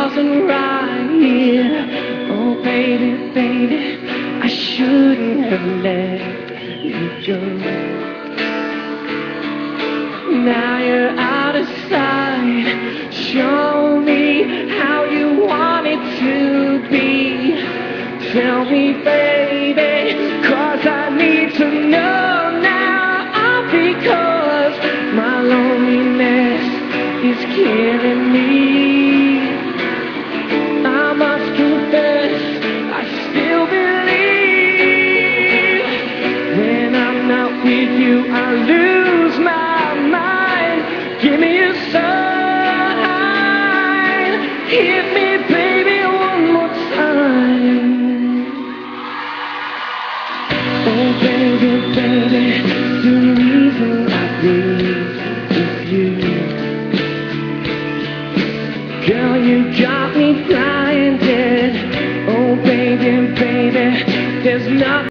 wasn't right here. Oh baby, baby, I shouldn't have let you go. Now you're out of sight. Show me how you want it to be. Tell me, baby, 'cause I need to know now. Because my loneliness is killing me. I must confess, I still believe when I'm not with you, I lose my mind. Give me a sign, hit me, baby, one more time. Oh, baby, baby, the reason I breathe is you. Girl, you got me blind.